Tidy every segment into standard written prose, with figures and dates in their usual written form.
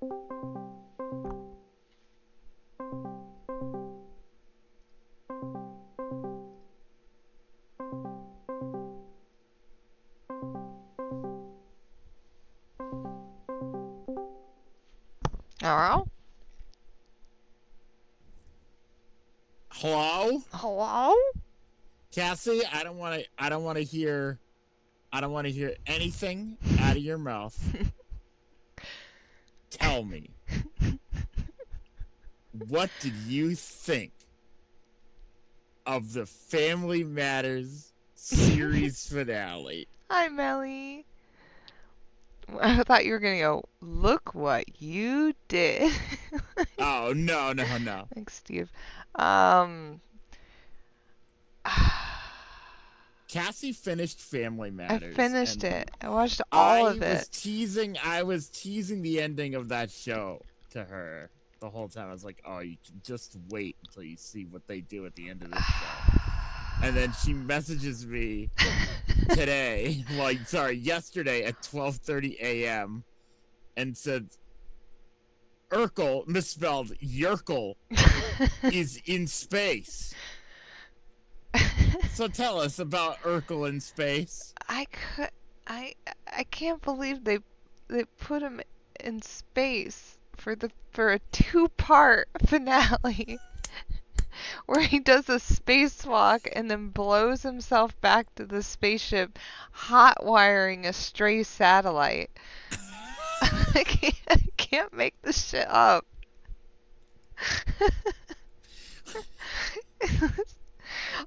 Hello? Hello? Hello? Cassie, I don't want to hear anything out of your mouth. Tell me, what did you think of the Family Matters series finale? Hi, Melly. I thought you were gonna go, look what you did. Oh, no, no, no. Thanks, Steve. Um, Cassie finished Family I Matters, finished and it. I watched all of it. I was teasing the ending of that show to her the whole time. I was like, "Oh, you can just wait until you see what they do at the end of this show." And then she messages me today, yesterday at 12:30 a.m. and said, "Urkel, misspelled Yerkel, is in space." So tell us about Urkel in space. I could, I, I can't believe they put him in space for a two-part finale where he does a spacewalk and then blows himself back to the spaceship, hot wiring a stray satellite. I can't make this shit up.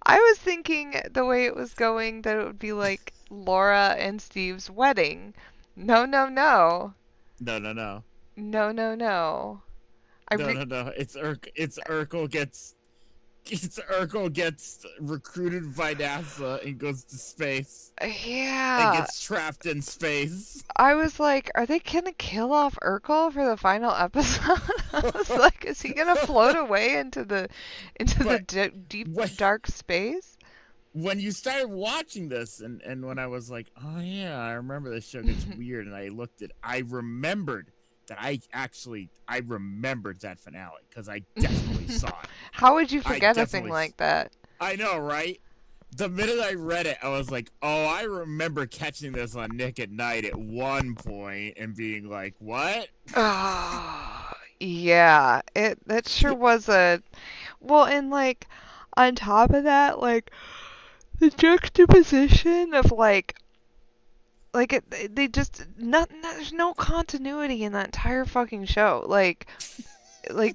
I was thinking the way it was going that it would be like Laura and Steve's wedding. No, no, no. No, no, no. No, no, no. I No, re no, no. It's Urkel gets recruited by NASA and goes to space and Yeah. gets trapped in space. I was like, are they gonna kill off Urkel for the final episode? I was like, is he gonna float away into the But deep when dark space? when you started watching this, and when I was like, oh yeah, I remember this show gets weird, and I remembered that I remembered that finale because I definitely saw it. How would you I forget a thing definitely like that? I know, right? The minute I read it, I was like, "Oh, I remember catching this on Nick at Night at one point and being like, what?" Oh, yeah. It that sure was a well, and like on top of that, like the juxtaposition of they just there's no continuity in that entire fucking show. Like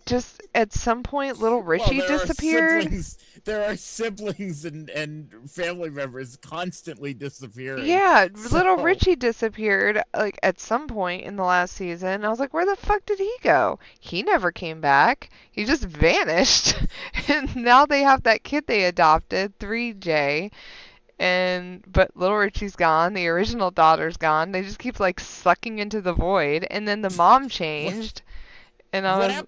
just at some point little Well, Richie disappeared. there are siblings and family members constantly disappearing. Yeah, little So, Richie disappeared like at some point in the last season. I was like, where the fuck did he go? He never came back. He just vanished. And now they have that kid they adopted, 3J, and but little Richie's gone, the original daughter's gone. They just keep like sucking into the void. And then the mom what changed, and I was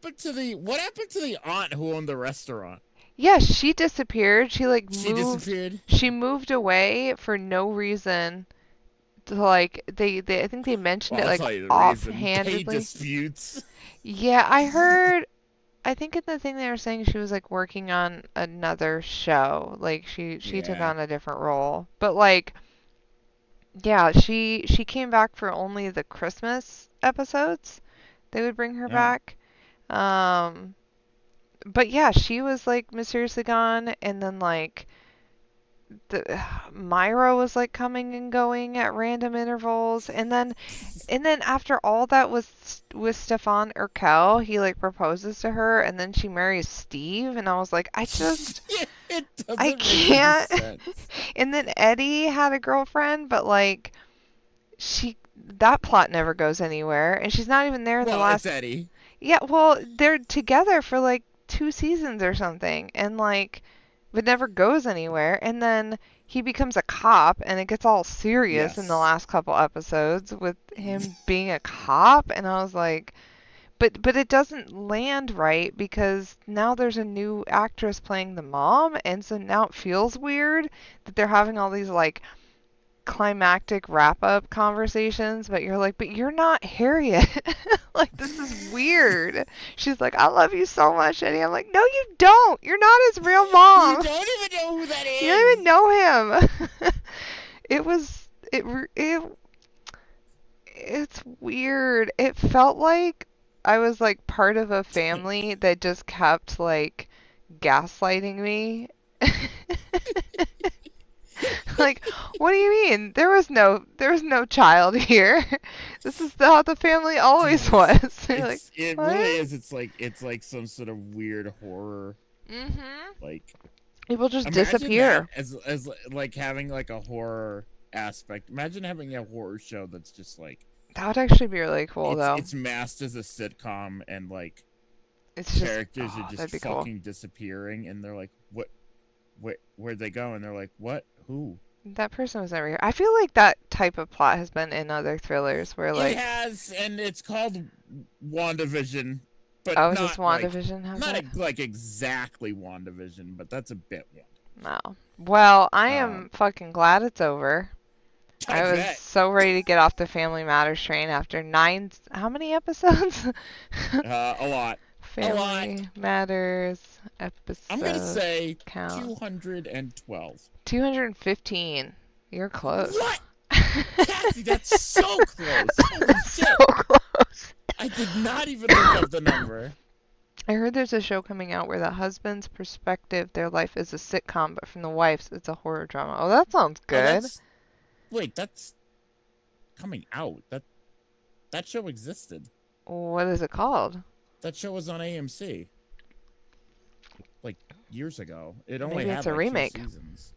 what happened to the aunt who owned the restaurant? yeah, she disappeared. She disappeared. She moved away for no reason. Like they I think they mentioned Well, it I'll like tell you the reason. Pay offhandedly. disputes. Yeah, I heard I think in the thing they were saying she was like working on another show. Like she took Yeah. on a different role. But like yeah, she came back for only the Christmas episodes. They would bring her Yeah. back. Um but yeah, she was like mysteriously gone and then like the Myra was like coming and going at random intervals and then after all that was with Stefan Urkel, he like proposes to her and then she marries Steve and I was like It I doesn't make any can't. sense. And then Eddie had a girlfriend but like she that plot never goes anywhere and she's not even there in the Well, it's last Eddie. yeah, well, they're together for like 2 seasons or something, and like, it never goes anywhere. And then he becomes a cop, and it gets all serious in the Yes. last couple episodes with him being a cop. And I was like, but it doesn't land right because now there's a new actress playing the mom, and so now it feels weird that they're having all these like climactic wrap up conversations, but you're like, but you're not Harriet. Like, this is weird. She's like, I love you so much, Eddie. I'm like, no, you don't. You're not his real You mom. don't even know who that You don't is. even know him. It was it's weird. It felt like I was like part of a family that just kept like gaslighting me. Like, what do you mean? There was no child here. This is how the family always was. You're like, It really what? is. It's like some sort of weird horror. Mhm. Like, People just imagine that disappear. as like having like a horror aspect. Imagine having a horror show that's just like That would actually be really cool, it's though. it's masked as a sitcom and like It's just, characters are oh, just that'd be cool. fucking disappearing and they're like, what? Where'd they go? And they're like, what? Who? That person was never here. I feel like that type of plot has been in other thrillers where, It like, has, and it's called WandaVision, but oh, is this not like WandaVision has not it? like exactly WandaVision, but that's a bit Wanda. No. Well, I am Um, fucking glad it's over. I I was bet. so ready to get off the Family Matters train after nine, how many episodes? A lot. A lot. Family Matters I'm gonna episode say count. 212. 215. You're close. What? Cassie, that's so close. Holy So shit. close. I did not even look up the number. I heard there's a show coming out where the husband's perspective, their life is a sitcom, but from the wife's, it's a horror drama. Oh, that sounds Oh, good. that's coming out. That show existed. What is it called? That show was on AMC like years ago. It only Maybe it's had a like two remake. seasons.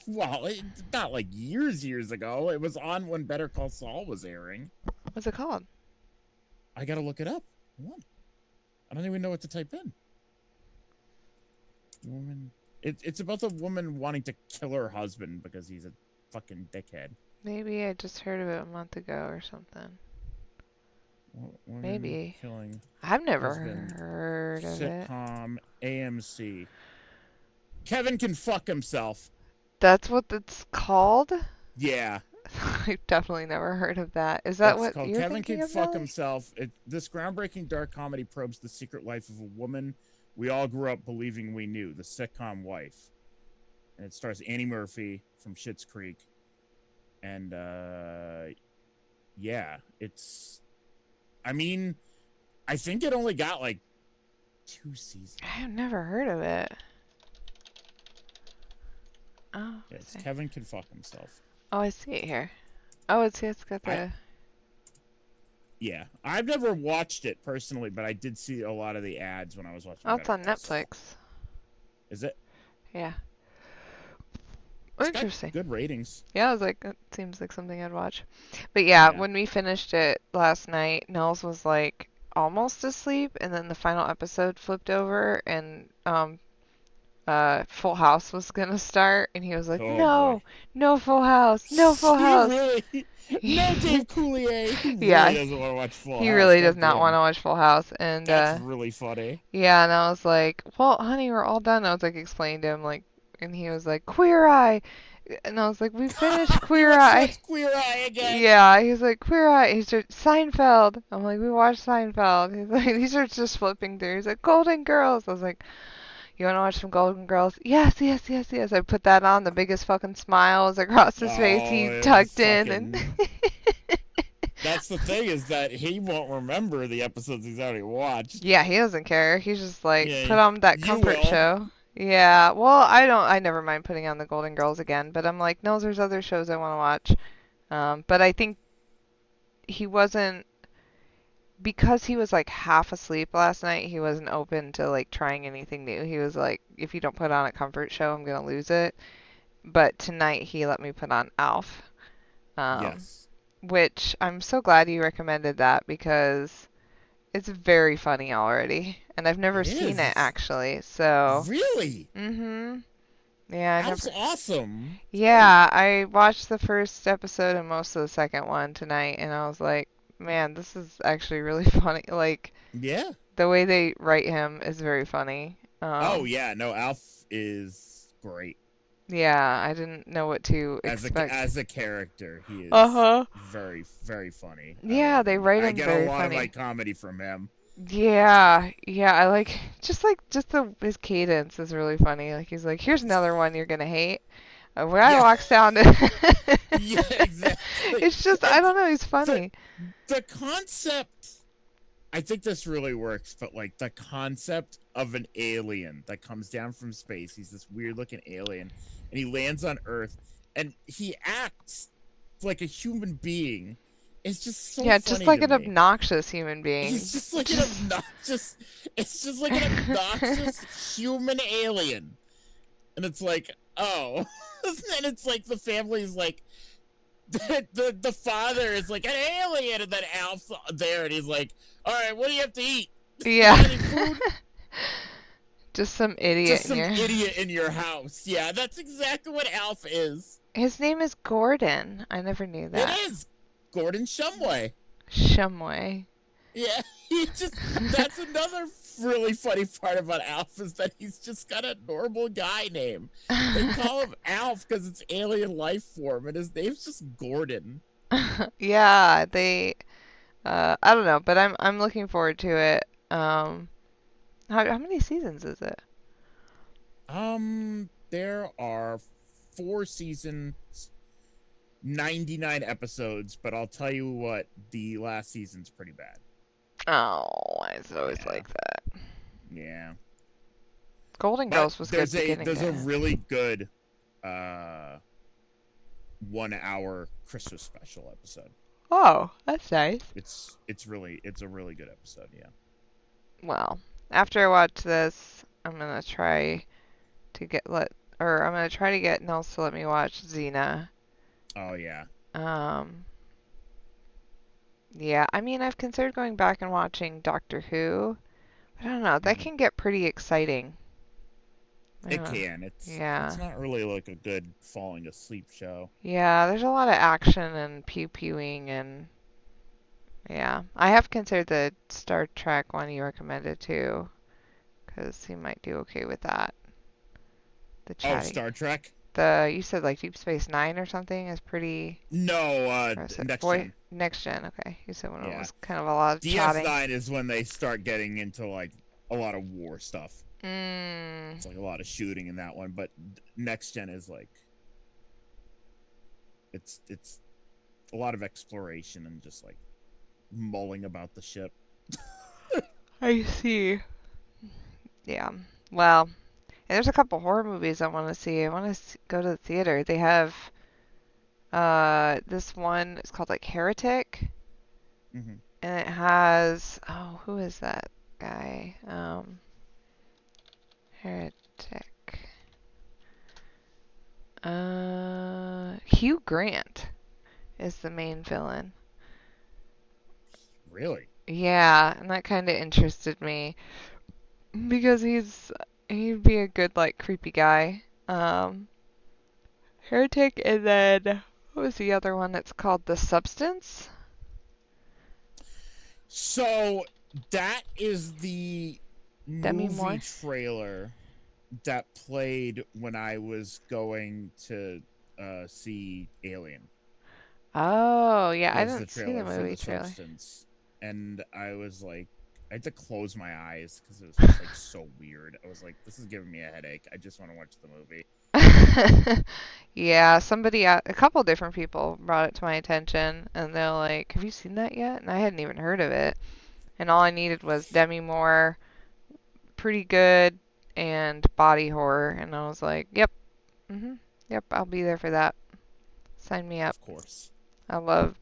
Well, not like years ago. It was on when Better Call Saul was airing. What's it called? I gotta look it up. Hold on. I don't even know what to type in. Woman. It's about the woman wanting to kill her husband because he's a fucking dickhead. Maybe I just heard of it a month ago or something. Woman Maybe. killing I've never husband. heard of it. Sitcom AMC. Kevin can fuck himself. That's what it's called? Yeah, I've definitely never heard of that. Is that it's what called you're Kevin thinking Can of, Fuck Nelly? Himself. This groundbreaking dark comedy probes the secret life of a woman we all grew up believing we knew, the sitcom wife. And it stars Annie Murphy from Schitt's Creek. And yeah, I mean, I think it only got like 2 seasons. I've never heard of it. Oh, Yeah, it's okay. Kevin Can Fuck Himself. Oh, I see it here. Oh, it's got I the. Yeah, I've never watched it personally, but I did see a lot of the ads when I was watching Oh, it's Better on Call Saul. Netflix. Is it? Yeah. It's got Interesting. good ratings. Yeah, I was like, it seems like something I'd watch. But yeah, Yeah. when we finished it last night, Nels was like almost asleep, and then the final episode flipped over, and Full House was gonna start, and he was like, Oh boy. "No, no Full House, no Full He House." really, no Dave Coulier. He Yeah, really doesn't want to watch Full he House. really does God not want damn. to watch Full House, and That's really funny. yeah, and I was like, "Well, honey, we're all done." I was like explaining to him like, and he was like, "Queer Eye," and I was like, "We finished He Queer wants to Eye." watch Queer Eye again. Yeah, he's like, Queer Eye. He's just Seinfeld. I'm like, we watched Seinfeld. He's like, these are just flipping through. He's like, Golden Girls. I was like, you want to watch some Golden Girls? Yes, yes, yes, yes. I put that on. The biggest fucking smile was across his face. Oh, He it was tucked in and. fucking. That's the thing is that he won't remember the episodes he's already watched. Yeah, he doesn't care. He's just like, Yeah, put on that you comfort will. show. Yeah, well, I never mind putting on the Golden Girls again, but I'm like, no, there's other shows I want to watch. But I think he wasn't because he was like half asleep last night, he wasn't open to like trying anything new. He was like, if you don't put on a comfort show, I'm gonna lose it. But tonight he let me put on Alf, um, Yes. which I'm so glad you recommended that because it's very funny already, and I've never It seen is. it actually. So, Really? yeah, I Alf's never. awesome. It's great. Yeah, I watched the first episode and most of the second one tonight, and I was like, man, this is actually really funny. Like, Yeah. the way they write him is very funny. Oh yeah. No, Alf is great. Yeah, I didn't know what to As expect. a character, he is Uh-huh. very very funny. I Yeah, love they him. write I him get a very lot of my funny. comedy from him. Yeah, yeah, I like just the his cadence is really funny. Like he's like, here's another one you're gonna hate. When I Yeah, walks down, yeah, exactly. it's just I And don't know, he's the funny. the concept, I think this really works, but like the concept of an alien that comes down from space, he's this weird looking alien, and he lands on Earth, and he acts like a human being. It's just so Yeah, just funny like to an me. obnoxious human He's being. just like an Just obnoxious, it's just like an obnoxious human alien. And it's like, oh. And it's like the family's like, the father is like an alien, and then Alf's there, and he's like, "All right, what do you have to eat? You yeah. got any food?" Just some idiot Just in some your. idiot in your house. Yeah, that's exactly what Alf is. His name is Gordon. I never knew It that. is Gordon Shumway. Shumway. Yeah, he just. That's another really funny part about Alf is that he's just got a normal guy name. They call him Alf because it's alien life form, and his name's just Gordon. Yeah, they I don't know, but I'm looking forward to it. How many seasons is it? There are 4 seasons, 99 episodes, but I'll tell you what, the last season's pretty bad. Oh, why is it always Yeah, like that? yeah. Golden But Girls was good beginning there's to a end. really good uh 1 hour Christmas special episode. Oh, that's nice. It's a really good episode, yeah. Well, after I watch this, I'm gonna try to I'm gonna try to get Nels to let me watch Xena. Oh yeah. Um, yeah, I mean, I've considered going back and watching Doctor Who, but I don't know, that Hmm. can get pretty exciting. I don't It know. can. Yeah. It's not really like a good falling asleep show. Yeah, there's a lot of action and pew-pewing and yeah. I have considered the Star Trek one you recommended too, because he might do okay with that. The Oh, chatting. Star Trek? You said like Deep Space Nine or something is pretty, No, or is it Next Boy Gen. Next Gen? Okay, you said one of them Yeah. was kind of a lot of chatting. DS9 is when they start getting into like a lot of war stuff. Mm, It's like a lot of shooting in that one, but Next Gen is like it's a lot of exploration and just like mulling about the ship. I see. Yeah. Well, and there's a couple horror movies I want to see. I want to go to the theater. They have this one. It's called like Heretic, Hmm. and it has who is that guy? Heretic. Hugh Grant is the main villain. Really? Yeah, and that kind of interested me because he'd be a good like creepy guy. Heretic, and then what was the other one that's called The Substance? So that is the Demi movie Moore. trailer that played when I was going to see Alien. Oh, yeah, I Was the didn't see the trailer for movie The trailer. Substance, and I was like, I had to close my eyes because it was just like so weird. I was like, this is giving me a headache. I just want to watch the movie. Yeah, a couple different people brought it to my attention, and they're like, "Have you seen that yet?" And I hadn't even heard of it. And all I needed was Demi Moore, pretty good, and body horror, and I was like, "Yep, yep, I'll be there for that. Sign me up." Of course. I love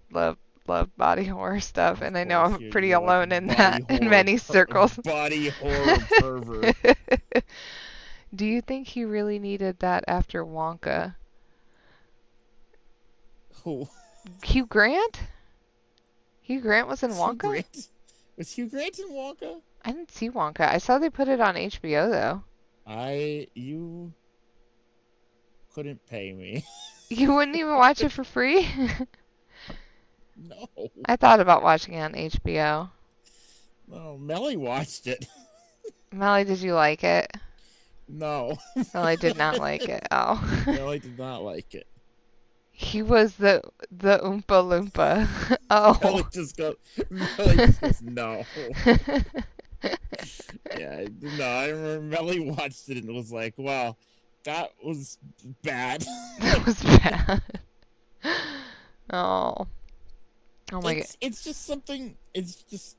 body horror stuff, Of and I know course, I'm pretty you're like alone in that in many circles. body horror pervert. Do you think he really needed that after Wonka? Who Hugh Grant? Hugh Grant was in was Hugh Wonka? Grant? Was Hugh Grant in Wonka? I didn't see Wonka. I saw they put it on HBO though. You couldn't pay me. You wouldn't even watch it for free? No, I thought about watching it on HBO. no. Melly watched it. Molly, did you like it? No. Ellie did not like it. Oh. No, I did not like it. He was the Oompa Loompa. Melly Oh. just goes. Melly just goes. No. Yeah, no. I remember Melly watched it and was like, "Wow, that was bad." That was bad. Oh. Oh my god. It's just something. It's just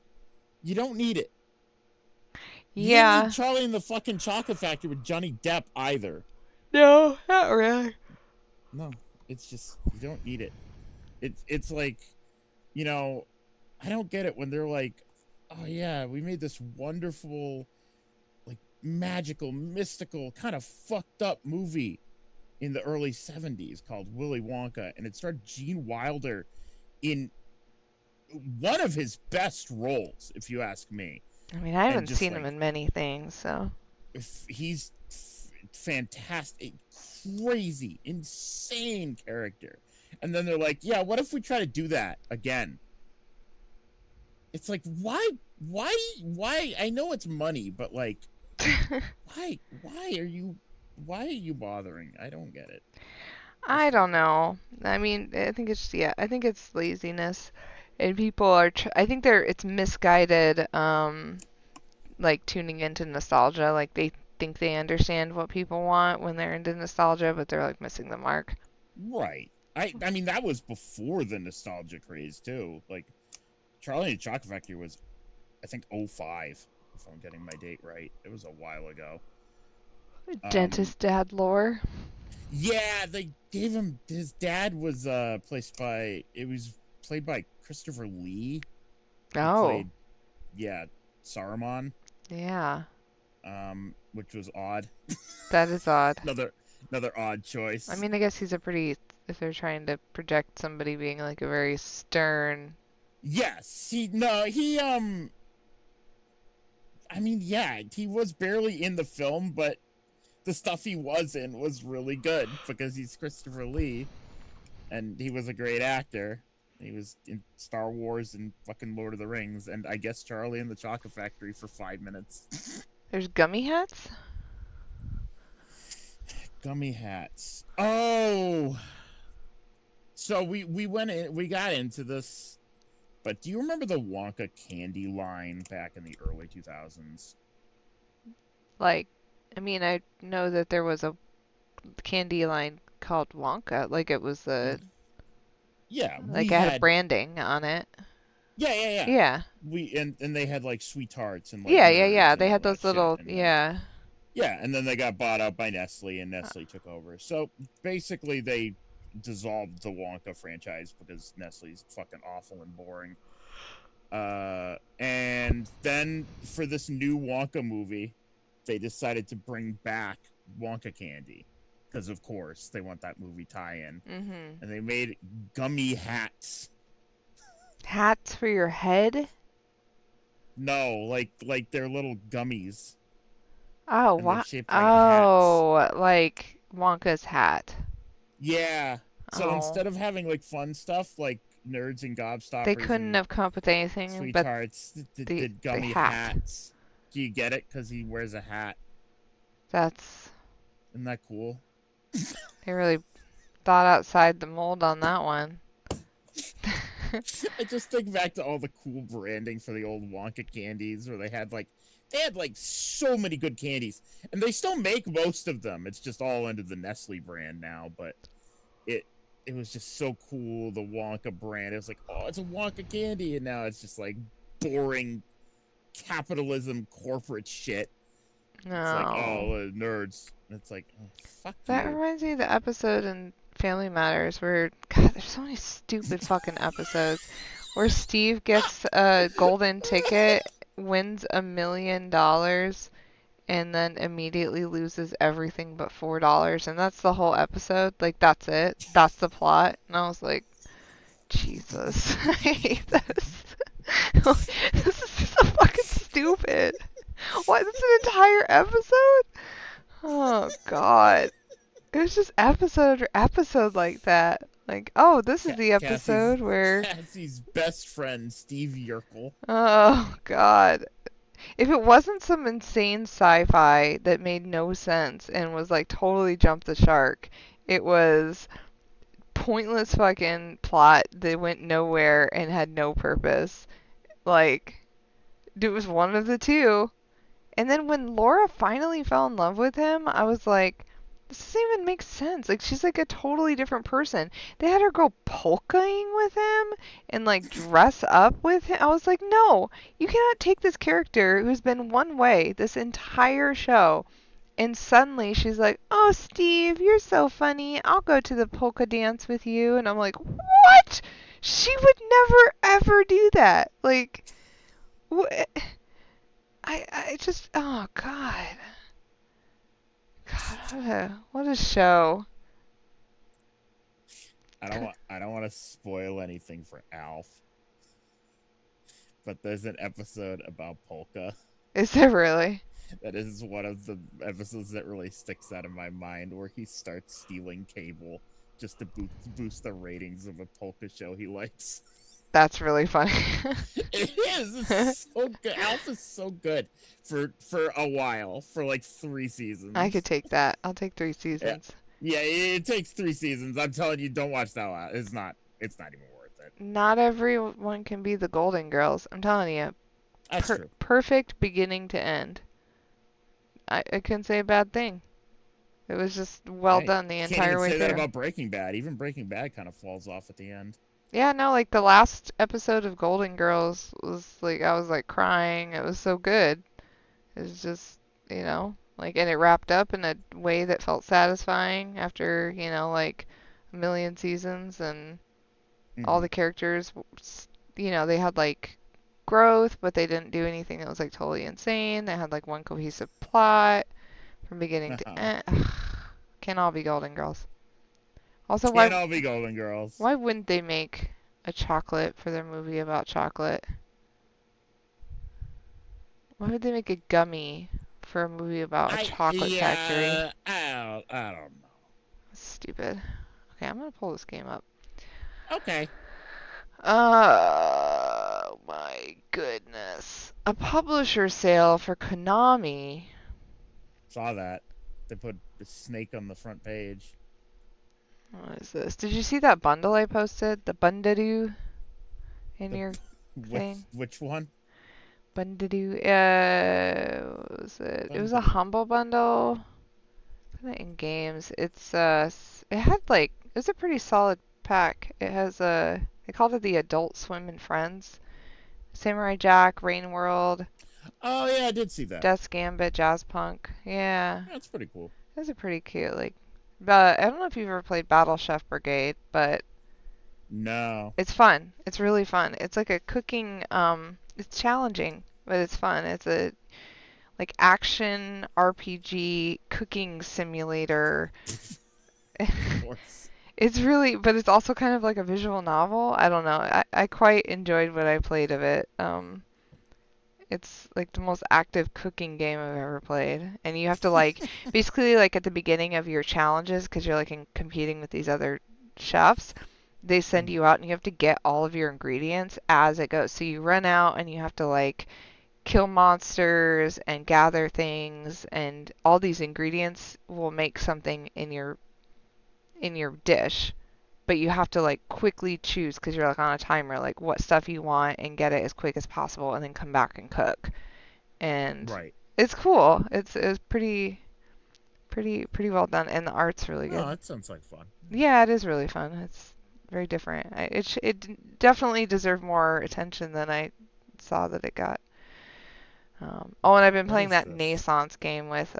you don't need it. You didn't need Yeah. Charlie and the fucking Chocolate Factory with Johnny Depp either. No, not really. No, it's just you don't need it. It's like, you know, I don't get it when they're like, "Oh yeah, we made this wonderful, like magical, mystical, kind of fucked up movie in the early '70s called Willy Wonka," and it starred Gene Wilder in one of his best roles, if you ask me. I mean, I And haven't just seen him like in many things, so. he's fantastic, crazy, insane character. And then they're like, "Yeah, what if we try to do that again?" It's like, why? I know it's money, but like, why are you bothering? I don't get it. I Just don't don't get it. know. I mean, I think it's yeah, I think it's laziness, and people are. I think it's misguided. Like tuning into nostalgia. Like they think they understand what people want when they're into nostalgia, but they're like missing the mark. Right. I mean that was before the nostalgia craze too. Like Charlie and the Chocolate Factory was I think '05, if I'm getting my date right. It was a while ago. Um Dentist dad lore. yeah, they gave him his dad was played by Christopher Lee, who Oh, played yeah, Saruman, yeah. which was odd. That is odd. Another odd I choice. mean, I guess he's a pretty. If they're trying to project somebody being like a very stern. Yes, I mean, yeah, he was barely in the film, but the stuff he was in was really good because he's Christopher Lee and he was a great actor. He was in Star Wars and fucking Lord of the Rings and I guess Charlie and the Chocolate Factory for 5 minutes. There's gummy hats. Gummy hats. Oh, so we got into this, but do you remember the Wonka candy line back in the early 2000s? Like, I mean, I know that there was a candy line called Wonka. Like it was the Yeah, like it had a branding on it. yeah. Yeah. And they had like sweethearts and like Yeah, yeah, yeah. nerds and They all had that those shit. little, And then yeah. yeah, and then they got bought out by Nestle and Uh, Nestle took over. So basically they dissolved the Wonka franchise because Nestle's fucking awful and boring. And then for this new Wonka movie, they decided to bring back Wonka candy because of course they want that movie tie-in, mhm. and they made gummy hats. Hats for your head? No, like they're little gummies Oh, and they're what? shaped like hats. Oh, like Wonka's hat. Yeah. So Oh. instead of having like fun stuff like nerds and They gobstoppers couldn't and have come up with anything but sweethearts, the the gummy hat. hats. Do you get it? Because he wears a hat. That's Isn't that cool? they really thought outside the mold on that one. I just think back to all the cool branding for the old Wonka candies where they had like so many good candies and they still make most of them. It's just all under the Nestle brand now, but it it was just so cool, the Wonka brand. It was like, oh, it's a Wonka candy, and now it's just like boring capitalism corporate shit. It's like, No. oh, nerds. It's like, oh, fuck That you. reminds me of the episode in Family Matters where, God, there's so many stupid fucking episodes where Steve gets a golden ticket, wins $1 million, and then immediately loses everything but $4. And that's the whole episode. Like, that's it. That's the plot. And I was like, Jesus, I hate this. This is so fucking stupid. Why? This is an entire episode? Oh, God. It was just episode after episode like that. Like, oh, this is the Cassie's episode where, Cassie's best friend, Steve Yerkel. oh God, If it wasn't some insane sci-fi that made no sense and was like totally jumped the shark, it was pointless fucking plot that went nowhere and had no purpose. Like, it was one of the two. And then when Laura finally fell in love with him, I was like, this doesn't even make sense. Like, she's like a totally different person. They had her go polkaing with him and like dress up with him. I was like, no, you cannot take this character who's been one way this entire show. And suddenly she's like, oh, Steve, you're so funny. I'll go to the polka dance with you. And I'm like, what? She would never, ever do that. Like, what? I just, oh God, God, what a show. I don't want to spoil anything for Alf, but there's an episode about polka. Is it really? That is one of the episodes that really sticks out in my mind, where he starts stealing cable just to boost the ratings of a polka show he likes. That's really funny. It is. It's so good. Alf is so good for a while, for like 3 seasons. I could take that. I'll take 3 Yeah, seasons. yeah. It takes 3 seasons. I'm telling you, don't watch that one. It's not. It's not even worth it. Not everyone can be the Golden Girls. I'm telling you, That's true. perfect beginning to end. I couldn't say a bad thing. It was just well Hey, done the can't even entire way say that through. about Breaking Bad. Even Breaking Bad kind of falls off at the end. Yeah, no, like the last episode of Golden Girls was like I was like crying. It was so good. It was just, like, and it wrapped up in a way that felt satisfying after, like a million seasons, and all Mm-hmm. the characters, they had like growth, but they didn't do anything that was like totally insane. They had like one cohesive plot from beginning to Uh-huh. end. Can't all be Golden Girls. Also, why Can't all be Golden Girls. why wouldn't they make a chocolate for their movie about chocolate? Why would they make a gummy for a movie about a chocolate factory? I don't know. Stupid. Okay, I'm gonna pull this game up. Okay. Oh my goodness. A publisher sale for Konami. Saw that. They put the snake on the front page. What is this? Did you see that bundle I posted? The Bundadoo in The your thing? which one? Bundadoo. What was it? It was a Bundadoo. humble bundle. Put it in games. It had like, it was a pretty solid pack. It has they called it the Adult Swim and Friends. Samurai Jack, Rain World, Oh yeah, I did see that. Death's Gambit, Jazz Punk. Yeah, That's pretty cool. those are pretty cute. Like, but I don't know if you've ever played Battle Chef Brigade, but No. it's fun. It's really fun. It's like a cooking. It's challenging, but it's fun. It's a like action RPG cooking simulator. Of course. It's really, but it's also kind of like a visual novel. I don't know. I quite enjoyed what I played of it. It's like the most active cooking game I've ever played. And you have to like, basically like at the beginning of your challenges, because you're like competing with these other chefs, they send Mhm. you out and you have to get all of your ingredients as it goes. So you run out and you have to like kill monsters and gather things, and all these ingredients will make something in your dish, but you have to like quickly choose because you're like on a timer, like what stuff you want and get it as quick as possible, and then come back and cook. And Right. it's cool. It's pretty well done, and the art's really Oh, good. that sounds like fun. Yeah, it is really fun. It's very different. It definitely deserved more attention than I saw that it got. Oh, and I've been What playing is that this? Naissance game with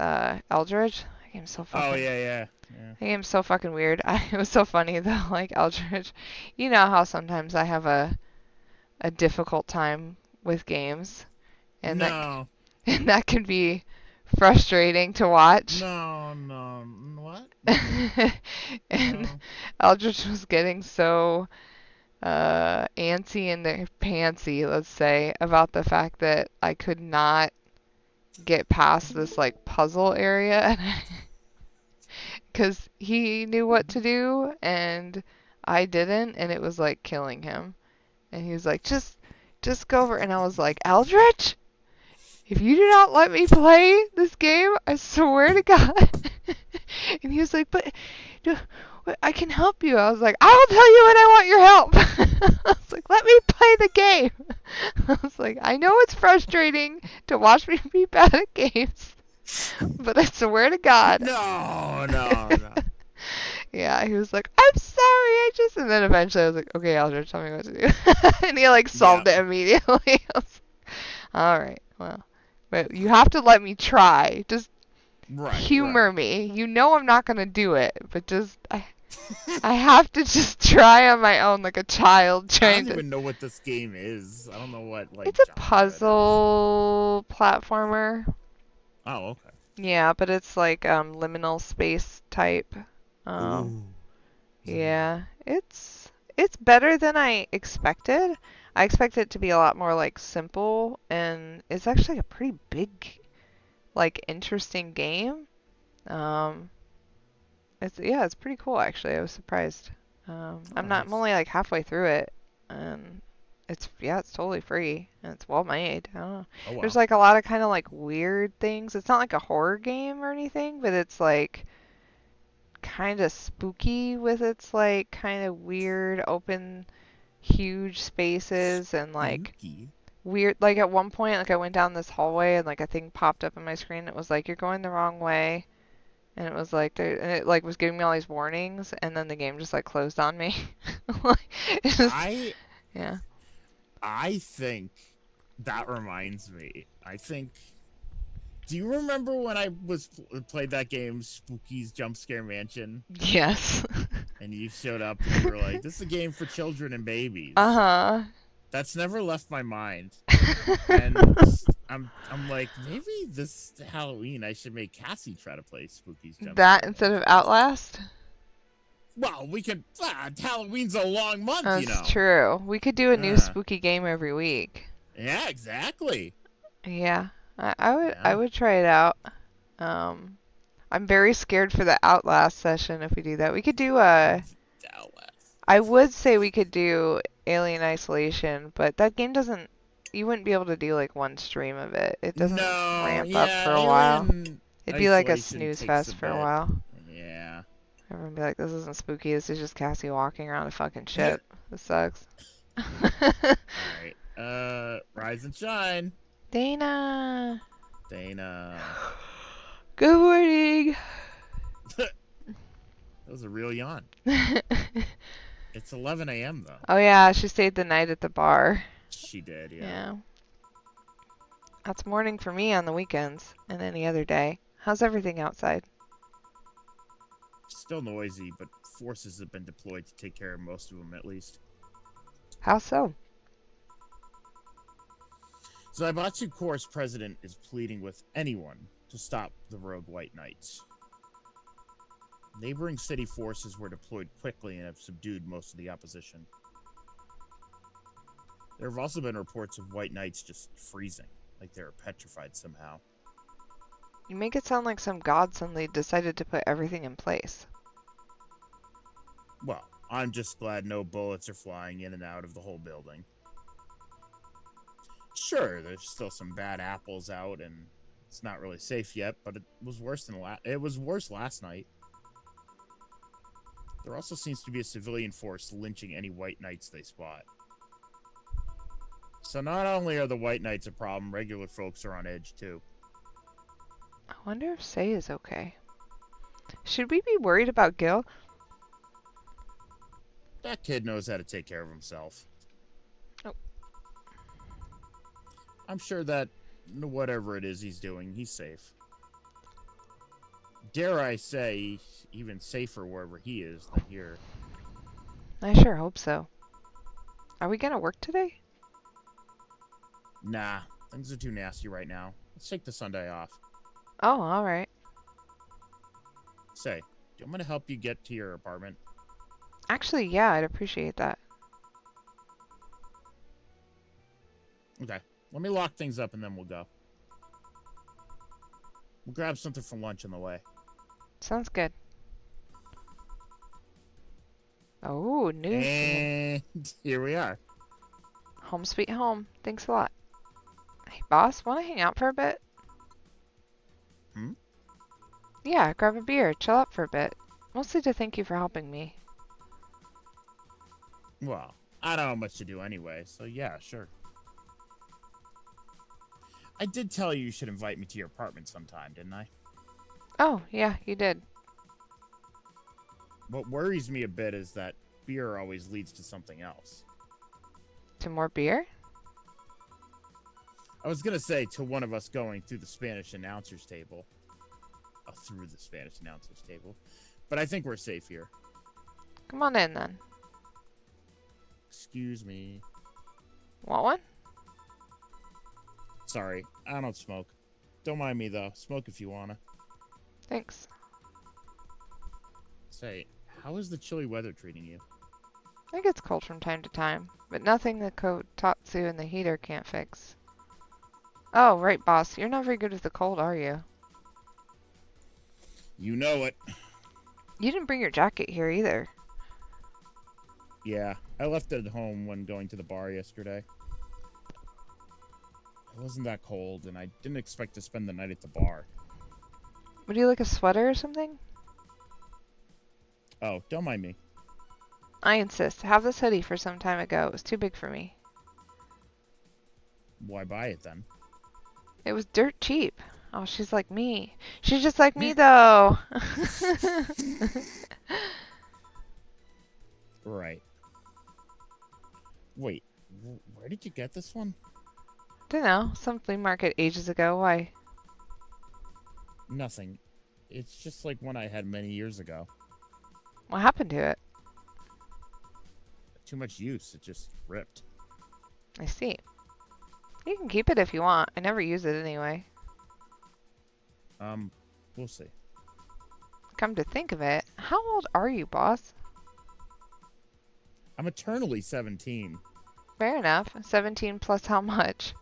Eldridge. That game's so Oh fucking yeah, yeah, yeah. That game's so fucking weird. It was so funny though, like Eldritch. You know how sometimes I have a difficult time with games, and No, and that can be frustrating to watch. no. What? No, And no. Eldritch was getting so antsy in their pantsy, let's say, about the fact that I could not get past this like puzzle area, because he knew what to do and I didn't, and it was like killing him. And he was like, just go over. And I was like, Eldritch? if you do not let me play this game, I swear to God. And he was like, but I can help you. I was like, I will tell you when I want your help. I was like, let me play the game. I was like, I know it's frustrating to watch me be bad at games, but I swear to God. No, no, no. Yeah, he was like, I'm sorry, and then eventually I was like, okay, Aldrich, tell me what to do. And he like Yeah. solved it immediately. I was like, all right, well, but you have to let me try. Just Right, humor right. me. You know I'm not gonna do it, but just I have to just try on my own like a child I trying don't to. even know what this game is. I don't know what like It's a genre it is. puzzle platformer. Oh, okay. Yeah, but it's like liminal space type. Um, Ooh. yeah, it's better than I expected. I expected it to be a lot more like simple, and it's actually a pretty big, like interesting game. Um, it's pretty cool actually. I was surprised. Oh, I'm nice. only like halfway through it, and it's totally free and it's well made. I don't know. Oh, There's wow. like a lot of kind of like weird things. It's not like a horror game or anything, but it's like kind of spooky with its like kind of weird open huge spaces and like Spooky. weird like at one point like I went down this hallway and like a thing popped up on my screen. It was like you're going the wrong way. And it was like there, and it like was giving me all these warnings, and then the game just like closed on me. Like, it just, I yeah. I think that reminds me. I think. Do you remember when I played that game, Spooky's Jump Scare Mansion, Yes. and you showed up and you were like, "This is a game for children and babies." Uh-huh. That's never left my mind. And I'm like, maybe this Halloween I should make Cassie try to play Spooky's Jump That Scare instead of Mansion. Outlast? Well, we could. Halloween's a long month, you That's know. true. We could do a new Uh, spooky game every week. yeah, exactly. Yeah. I Yeah. would try it out. Um, I'm very scared for the Outlast session if we do that. We could do Dallas. I would say we could do Alien Isolation, but that game doesn't, you wouldn't be able to do like one stream of it. It doesn't No, ramp up yeah, for a while. Alien It'd be like a Isolation snooze takes a fest for a bit. while. Yeah. Everyone would be like, this isn't spooky, this is just Cassie walking around a fucking All ship. This sucks. right. Rise and shine, Dana! Dana. Good morning! That was a real yawn. It's 11 a.m. though. Oh yeah, she stayed the night at the bar. She did, yeah. Yeah. That's morning for me on the weekends and any other day. How's everything outside? Still noisy, but forces have been deployed to take care of most of them at least. How so? Zaibatsu Corps president is pleading with anyone to stop the rogue White Knights. Neighboring city forces were deployed quickly and have subdued most of the opposition. There have also been reports of White Knights just freezing, like they were petrified somehow. You make it sound like some god suddenly decided to put everything in place. Well, I'm just glad no bullets are flying in and out of the whole building. Sure, there's still some bad apples out, and it's not really safe yet, but it was worse last night. There also seems to be a civilian force lynching any White Knights they spot. So not only are the White Knights a problem, regular folks are on edge too. I wonder if Say is okay. Should we be worried about Gil? That kid knows how to take care of himself. Oh. I'm sure that whatever it is he's doing, he's safe. Dare I say, even safer wherever he is than here. I sure hope so. Are we gonna work today? Nah, things are too nasty right now. Let's take the Sunday off. Oh, alright. Say, do you want me to help you get to your apartment? Actually, yeah, I'd appreciate that. Okay, let me lock things up and then we'll go. We'll grab something for lunch on the way. Sounds good. Oh, news. And here we are. Home sweet home. Thanks a lot. Hey, boss, want to hang out for a bit? Hmm? Yeah, grab a beer, chill out for a bit. Mostly to thank you for helping me. Well, I don't have much to do anyway, so yeah, sure. I did tell you should invite me to your apartment sometime, didn't I? Oh, yeah, you did. What worries me a bit is that beer always leads to something else. To more beer? I was gonna say to one of us going through the Spanish announcer's table. Through the Spanish announcer's table. But I think we're safe here. Come on in then. Excuse me. Want one? Sorry, I don't smoke. Don't mind me though. Smoke if you wanna. Thanks. Say, how is the chilly weather treating you? It gets cold from time to time, but nothing the kotatsu and the heater can't fix. Oh, right, boss. You're not very good with the cold, are you? You know it. You didn't bring your jacket here either. Yeah, I left it at home when going to the bar yesterday. It wasn't that cold, and I didn't expect to spend the night at the bar. Would you like a sweater or something? Oh, don't mind me. I insist. Have this hoodie for some time ago. It was too big for me. Why buy it then? It was dirt cheap. Oh, she's like me. She's just like me, though. Right. Wait, where did you get this one? Don't know. Some flea market ages ago. Why? Nothing. It's just like one I had many years ago. What happened to it? Too much use, it just ripped. I see. You can keep it if you want. I never use it anyway. We'll see. Come to think of it, how old are you, boss? I'm eternally 17. Fair enough. 17 plus how much?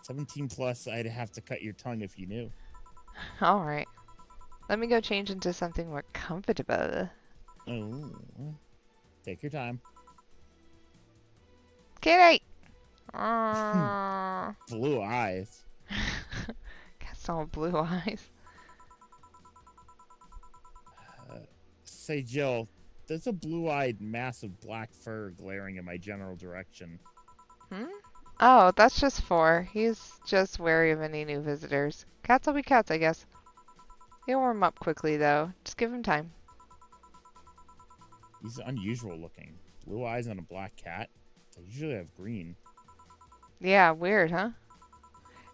17 plus, I'd have to cut your tongue if you knew. Alright. Let me go change into something more comfortable. Oh. Take your time. Kitty! Blue eyes. Cats all blue eyes. Say, Jill, there's a blue-eyed mass of black fur glaring in my general direction. Hmm? Oh, that's just four. He's just wary of any new visitors. Cats will be cats, I guess. He'll warm up quickly, though. Just give him time. He's unusual looking. Blue eyes on a black cat. They usually have green. Yeah, weird, huh?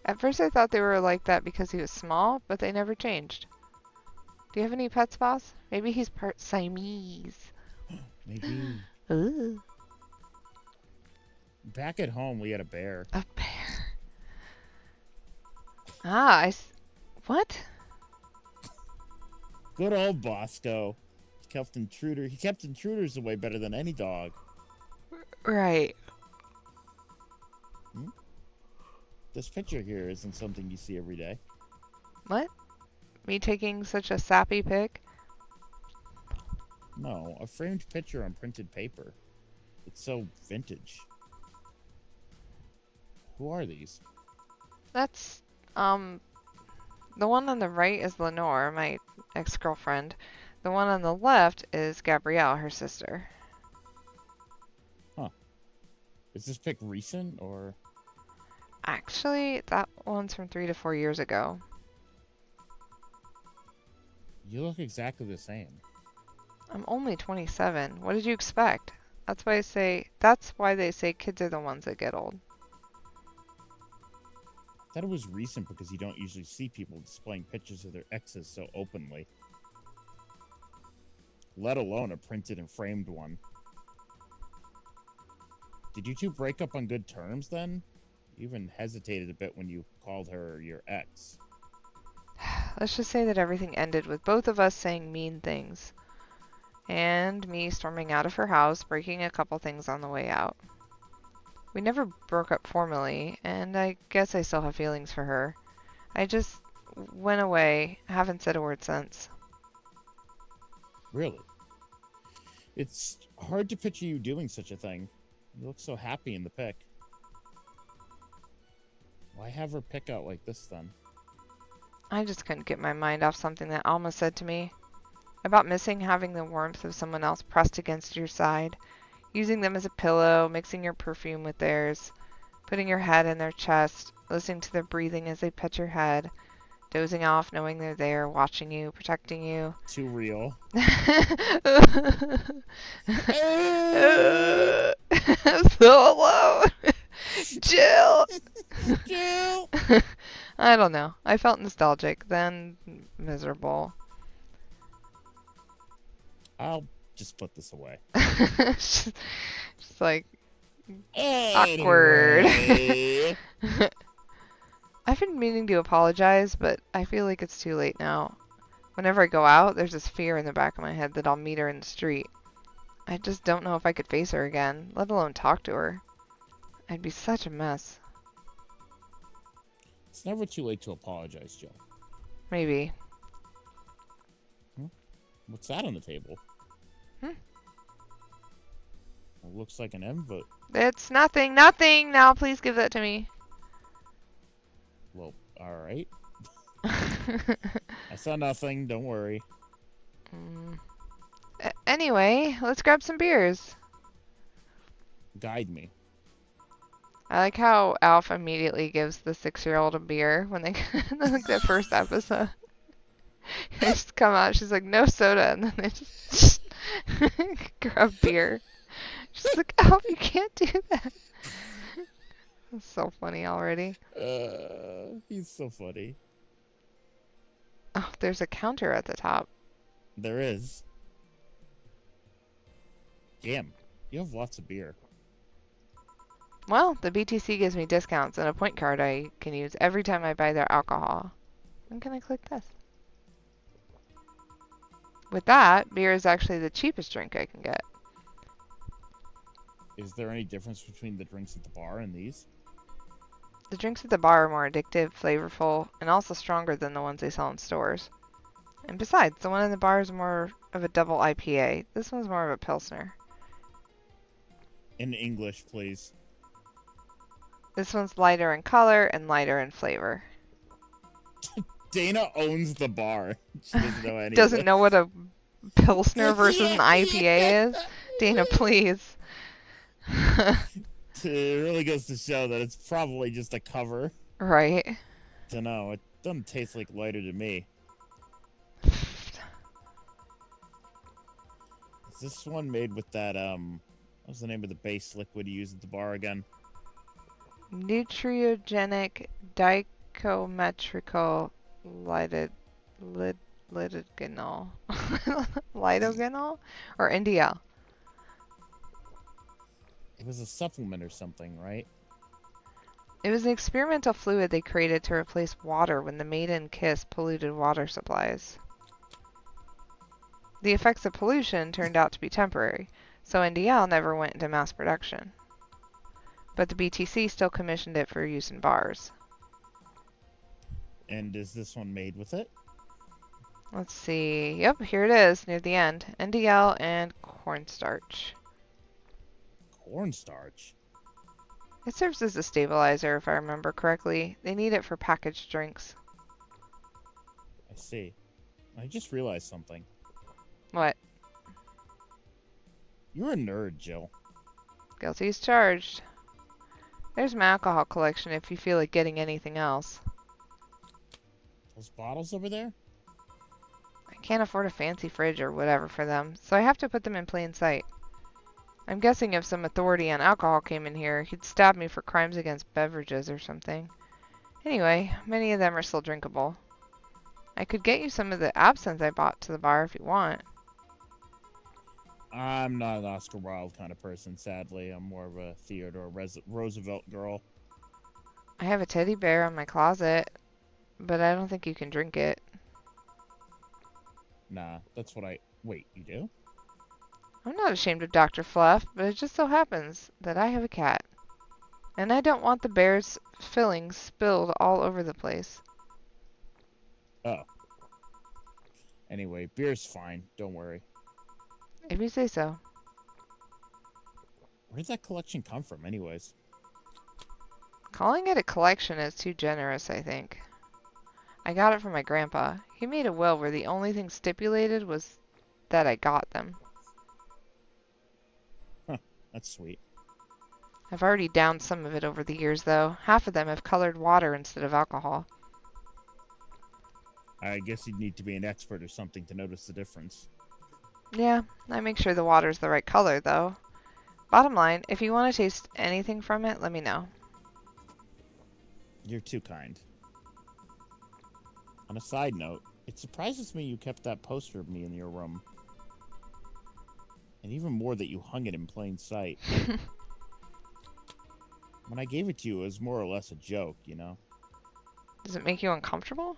At first I thought they were like that because he was small, but they never changed. Do you have any pets, boss? Maybe he's part Siamese. Maybe. Ooh. Back at home, we had a bear. A bear. Ah, what? Good old Bosco. He kept intruders away better than any dog. Right. This picture here isn't something you see every day. What? Me taking such a sappy pic? No, a framed picture on printed paper. It's so vintage. Who are these? That's, the one on the right is Lenore, my ex-girlfriend. The one on the left is Gabrielle, her sister. Huh. Is this pic recent, or...? Actually, that one's from 3 to 4 years ago. You look exactly the same. I'm only 27. What did you expect? That's why they say kids are the ones that get old. I thought it was recent because you don't usually see people displaying pictures of their exes so openly. Let alone a printed and framed one. Did you two break up on good terms then? You even hesitated a bit when you called her your ex. Let's just say that everything ended with both of us saying mean things. And me storming out of her house, breaking a couple things on the way out. We never broke up formally, and I guess I still have feelings for her. I just went away, haven't said a word since. Really? It's hard to picture you doing such a thing. You look so happy in the pic. Why have her pick out like this then? I just couldn't get my mind off something that Alma said to me about missing having the warmth of someone else pressed against your side, using them as a pillow, mixing your perfume with theirs, putting your head in their chest, listening to their breathing as they pet your head, dozing off knowing they're there, watching you, protecting you. Too real. I'm so alone. Jill. Jill. I don't know. I felt nostalgic, then miserable. I'll just put this away. Just like awkward. Anyway. I've been meaning to apologize, but I feel like it's too late now. Whenever I go out, there's this fear in the back of my head that I'll meet her in the street. I just don't know if I could face her again, let alone talk to her. I'd be such a mess. It's never too late to apologize, Jill. Maybe. What's that on the table? Hmm? It looks like an envelope. It's nothing. Nothing! Now please give that to me. Well, alright. I saw nothing, don't worry. Anyway, let's grab some beers. Guide me. I like how Alf immediately gives the 6-year-old a beer when they like that first episode. They just come out, she's like, no soda, and then they just grab beer. She's like, Alf, you can't do that. It's so funny already. He's so funny. Oh, there's a counter at the top. There is. Damn, you have lots of beer. Well, the BTC gives me discounts and a point card I can use every time I buy their alcohol. When can I click this? With that, beer is actually the cheapest drink I can get. Is there any difference between the drinks at the bar and these? The drinks at the bar are more addictive, flavorful, and also stronger than the ones they sell in stores. And besides, the one in the bar is more of a double IPA. This one's more of a Pilsner. In English, please. This one's lighter in color and lighter in flavor. Dana owns the bar. She doesn't know any Doesn't of know what this. a Pilsner versus an IPA is? Dana, please. It really goes to show that it's probably just a cover. Right. Dunno, it doesn't taste like lighter to me. Is this one made with that, what's the name of the base liquid you use at the bar again? Nutriogenic dichometrical lidogenol. Lidogenol? Or NDL? It was a supplement or something, right? It was an experimental fluid they created to replace water when the maiden kiss polluted water supplies. The effects of pollution turned out to be temporary, so NDL never went into mass production. But the BTC still commissioned it for use in bars. And is this one made with it? Let's see. Yep, here it is, near the end. NDL and cornstarch. Cornstarch? It serves as a stabilizer, if I remember correctly. They need it for packaged drinks. I see. I just realized something. What? You're a nerd, Jill. Guilty as charged. There's my alcohol collection if you feel like getting anything else. Those bottles over there? I can't afford a fancy fridge or whatever for them, so I have to put them in plain sight. I'm guessing if some authority on alcohol came in here, he'd stab me for crimes against beverages or something. Anyway, many of them are still drinkable. I could get you some of the absinthe I bought to the bar if you want. I'm not an Oscar Wilde kind of person, sadly. I'm more of a Theodore Roosevelt girl. I have a teddy bear in my closet, but I don't think you can drink it. Nah, that's what I... Wait, you do? I'm not ashamed of Dr. Fluff, but it just so happens that I have a cat. And I don't want the bear's fillings spilled all over the place. Oh. Anyway, beer's fine. Don't worry. If you say so. Where did that collection come from, anyways? Calling it a collection is too generous, I think. I got it from my grandpa. He made a will where the only thing stipulated was that I got them. Huh, that's sweet. I've already downed some of it over the years, though. Half of them have colored water instead of alcohol. I guess you'd need to be an expert or something to notice the difference. Yeah, I make sure the water's the right color, though. Bottom line, if you want to taste anything from it, let me know. You're too kind. On a side note, it surprises me you kept that poster of me in your room. And even more that you hung it in plain sight. When I gave it to you, it was more or less a joke, you know? Does it make you uncomfortable?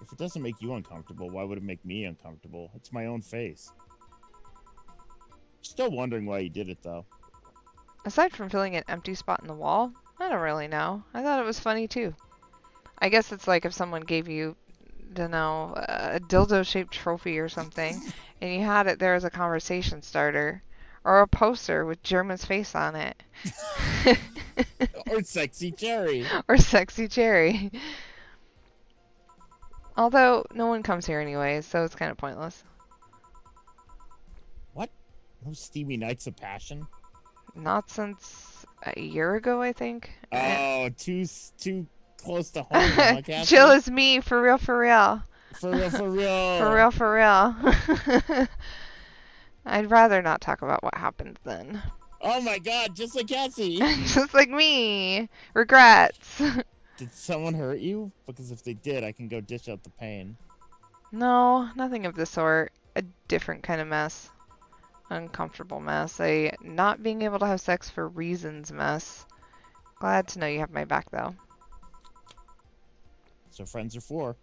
If it doesn't make you uncomfortable, why would it make me uncomfortable? It's my own face. Still wondering why you did it, though. Aside from filling an empty spot in the wall, I don't really know. I thought it was funny, too. I guess it's like if someone gave you, dunno, a dildo-shaped trophy or something, and you had it there as a conversation starter. Or a poster with German's face on it. Or Sexy Cherry. Or Sexy Cherry. Although, no one comes here anyway, so it's kind of pointless. What? No steamy nights of passion? Not since a year ago, I think. Oh, too close to home, huh, Cassie? Jill is me, for real, for real. For real, for real. For real, for real. I'd rather not talk about what happened then. Oh my god, just like Cassie. Just like me. Regrets. Did someone hurt you? Because if they did, I can go dish out the pain. No, nothing of the sort. A different kind of mess. Uncomfortable mess. A not being able to have sex for reasons mess. Glad to know you have my back, though. So friends are for.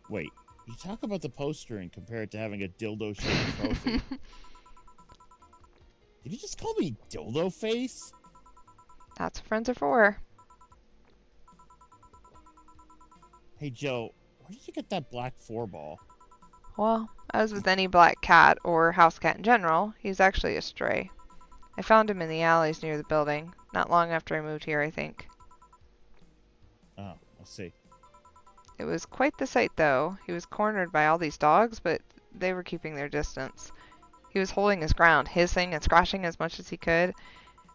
Wait, you talk about the poster and compare it to having a dildo-shaped trophy. Did you just call me dildo face? That's what friends are for. Hey, Joe, where did you get that black 4-ball? Well, as with any black cat, or house cat in general, he's actually a stray. I found him in the alleys near the building, not long after I moved here, I think. Oh, I'll see. It was quite the sight, though. He was cornered by all these dogs, but they were keeping their distance. He was holding his ground, hissing and scratching as much as he could.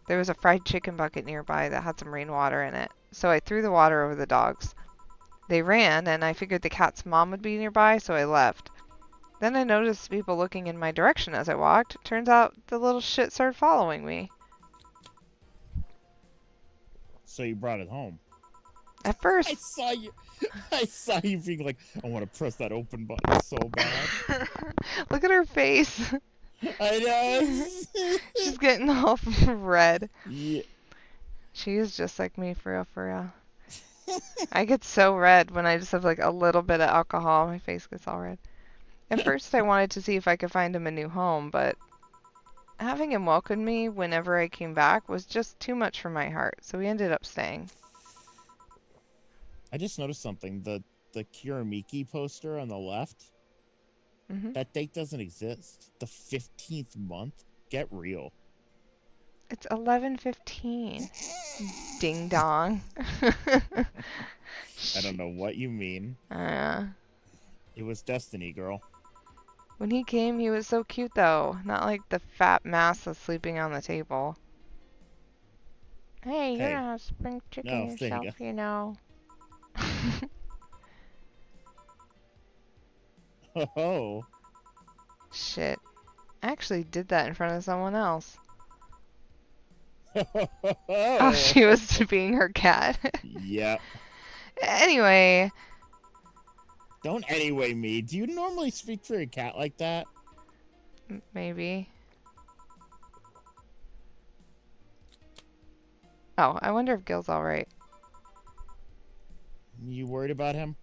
There was a fried chicken bucket nearby that had some rainwater in it, so I threw the water over the dogs. They ran, and I figured the cat's mom would be nearby, so I left. Then I noticed people looking in my direction as I walked. Turns out the little shit started following me. So you brought it home. At first, I saw you being like, I want to press that open button so bad. look at her face. I know. She's getting all red. Yeah. She is just like me, for real, for real. I get so red when I just have like a little bit of alcohol. My face gets all red. At first, I wanted to see if I could find him a new home, but having him welcome me whenever I came back was just too much for my heart, so we ended up staying. I just noticed something. The Kiramiki poster on the left, that date doesn't exist. The 15th month? Get real. It's 11:15. Ding dong. I don't know what you mean. It was destiny, girl. When he came, he was so cute, though. Not like the fat mass that's sleeping on the table. Hey, you're not a spring chicken yourself, you know. Oh. Shit. I actually did that in front of someone else. Oh, she was being her cat. Yeah. Anyway. Don't anyway me. Do you normally speak for a cat like that? Maybe. Oh, I wonder if Gil's alright. You worried about him?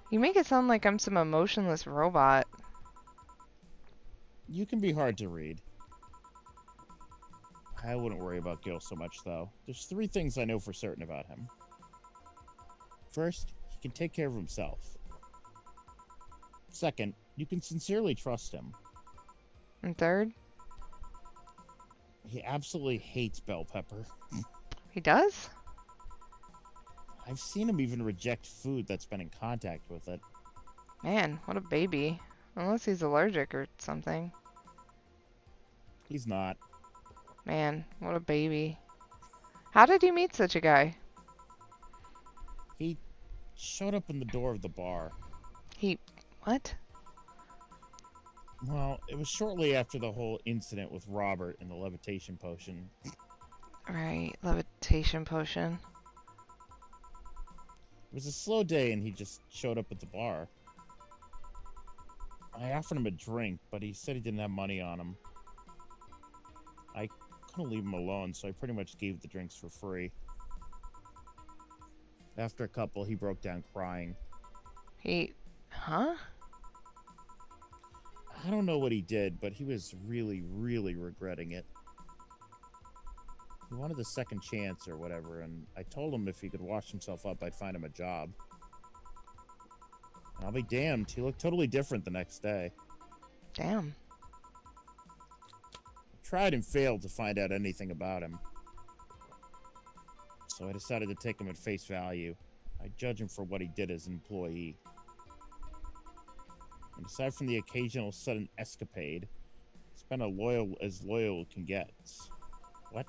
You make it sound like I'm some emotionless robot. You can be hard to read. I wouldn't worry about Gil so much, though. There's 3 things I know for certain about him. First, he can take care of himself. Second, you can sincerely trust him. And third? He absolutely hates bell pepper. He does? I've seen him even reject food that's been in contact with it. Man, what a baby. Unless he's allergic or something. He's not. Man, what a baby. How did you meet such a guy? He showed up in the door of the bar. He... what? Well, it was shortly after the whole incident with Robert and the levitation potion. Right, levitation potion. It was a slow day and he just showed up at the bar. I offered him a drink, but he said he didn't have money on him. I couldn't leave him alone, so I pretty much gave the drinks for free. After a couple, he broke down crying. He... huh? I don't know what he did, but he was really, really regretting it. He wanted a second chance or whatever, and I told him if he could wash himself up, I'd find him a job. And I'll be damned, he looked totally different the next day. Damn. I tried and failed to find out anything about him. So I decided to take him at face value. I judge him for what he did as an employee. And aside from the occasional sudden escapade, he's been as loyal can get. What?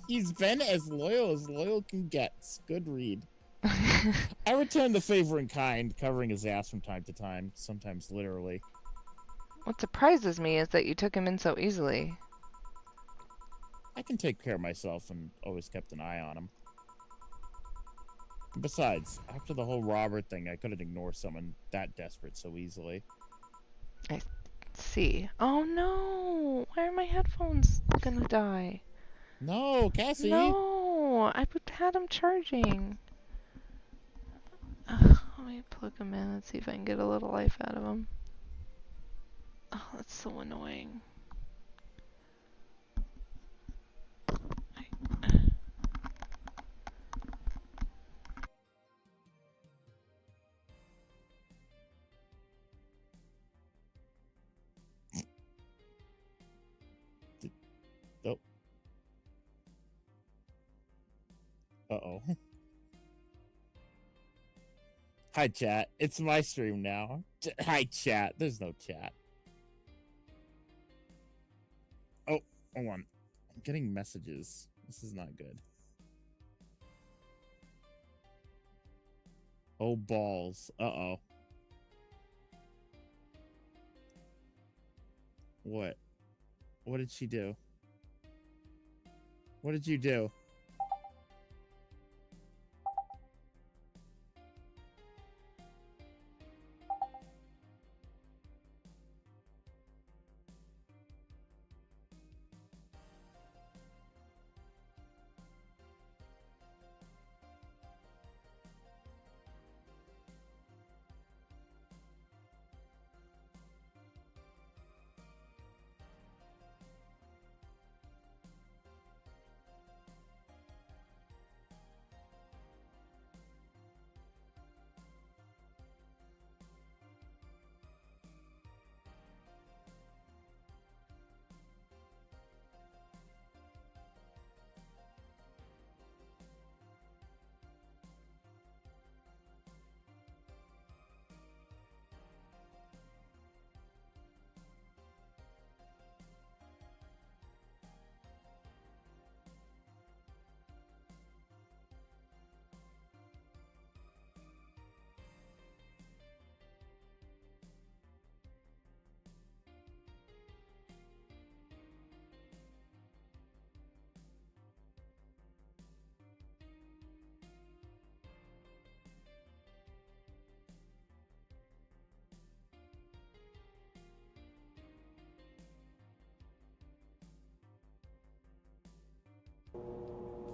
He's been as loyal can get. Good read. I returned the favor in kind, covering his ass from time to time, sometimes literally. What surprises me is that you took him in so easily. I can take care of myself and always kept an eye on him. And besides, after the whole Robert thing, I couldn't ignore someone that desperate so easily. I see. Oh no! Why are my headphones gonna die? No, Cassie! No! I had them charging. Ugh, let me plug them in and see if I can get a little life out of them. Oh, that's so annoying. Oh. Uh-oh. Hi, chat. It's my stream now. Hi, chat. There's no chat. Oh, hold on. I'm getting messages. This is not good. Oh, balls. Uh-oh. What? What did she do? What did you do?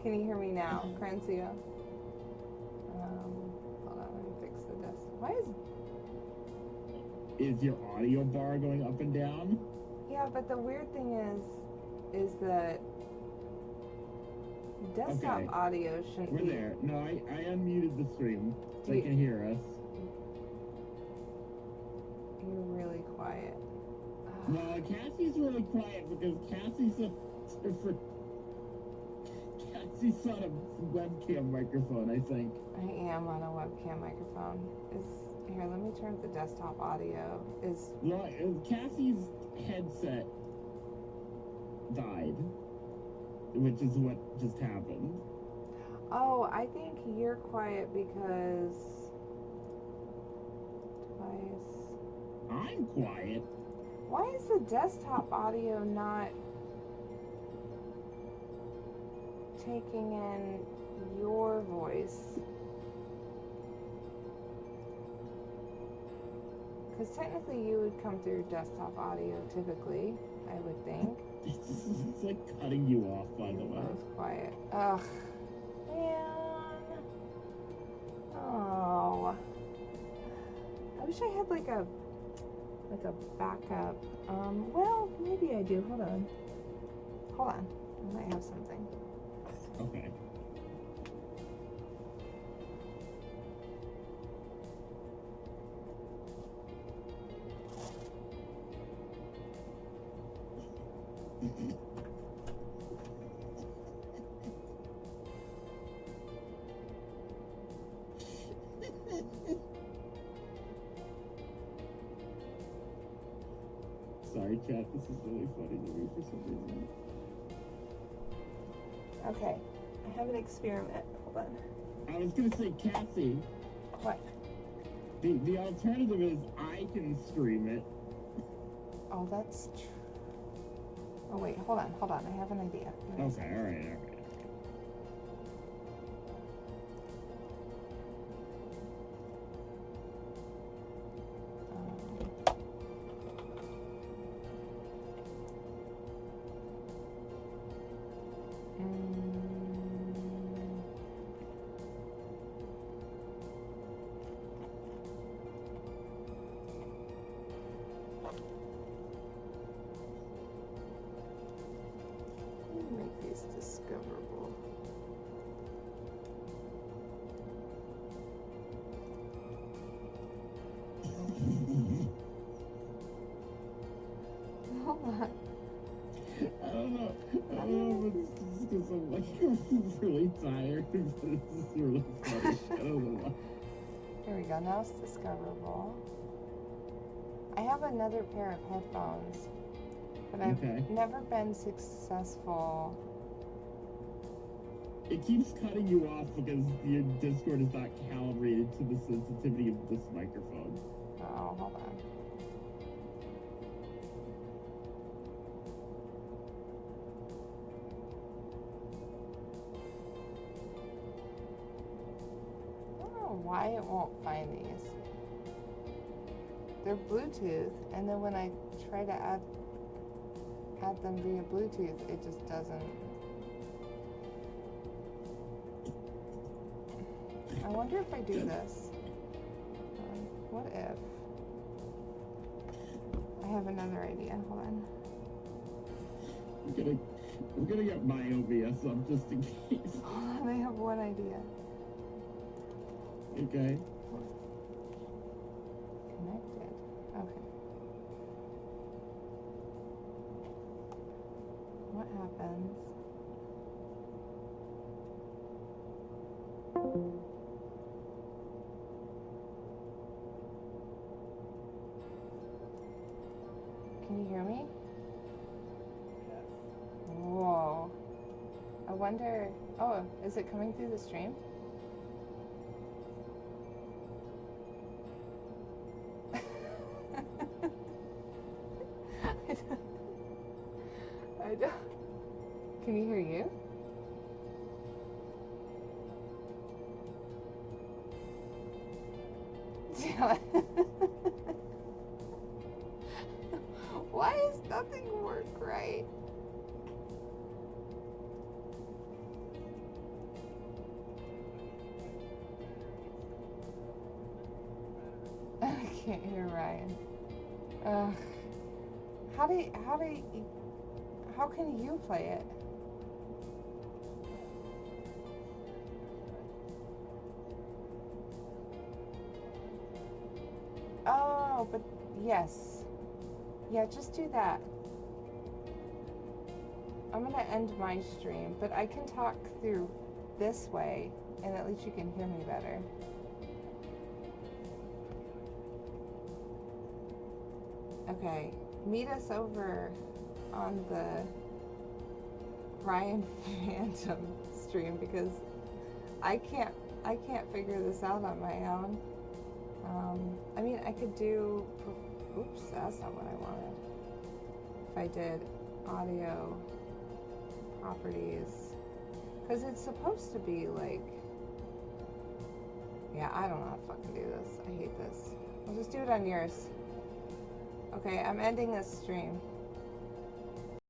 Can you hear me now, Crancia? Hold on, let me fix the desk. Why Is your audio bar going up and down? Yeah, but the weird thing is that desktop Okay. audio shouldn't We're be... there. No, I unmuted the stream so You- you can hear us. You're really quiet. No, Cassie's really quiet because Cassie's a different. Cassie's on a webcam microphone, I think. I am on a webcam microphone. Here, let me turn up the desktop audio. Well, Cassie's headset died, which is what just happened. Oh, I think you're quiet because twice. I'm quiet. Why is the desktop audio not taking in your voice? Because technically you would come through desktop audio typically, I would think. It's like cutting you off, by the way. Both quiet. Ugh. Man. Oh. I wish I had like a backup. Well, maybe I do. Hold on. I might have something. Okay. Sorry, chat. This is really funny to me for some reason. Okay. I have an experiment. Hold on. I was gonna say, Cassie. What? The alternative is I can stream it. Oh, that's true. Oh, wait. Hold on. I have an idea. Okay, alright. Make these discoverable. Hold on. I don't know if it's just because I'm like really tired, but it's just really funny. I don't know why. Here we go. Now it's discoverable. I have another pair of headphones, but I've never been successful. It keeps cutting you off because your Discord is not calibrated to the sensitivity of this microphone. Oh, hold on. I don't know why it won't find these. They're Bluetooth, and then when I try to add them via Bluetooth, it just doesn't. I wonder if I do this. What if? I have another idea. Hold on. I'm gonna get my OBS up just in case. Hold on, I have one idea. Okay. Connected. Okay. What happens? Can you hear me? Whoa. I wonder. Oh, is it coming through the stream? I don't. Can you hear you? Why is nothing work right? I can't hear Ryan. Ugh. How can you play it? Oh, but yes. Yeah, just do that. I'm gonna end my stream, but I can talk through this way, and at least you can hear me better. Okay, meet us over on the Ryan Phantom stream because I can't figure this out on my own. I mean, I could do. Oops, that's not what I wanted. If I did audio properties, because it's supposed to be like. Yeah, I don't know how to fucking do this. I hate this. I'll just do it on yours. Okay, I'm ending this stream.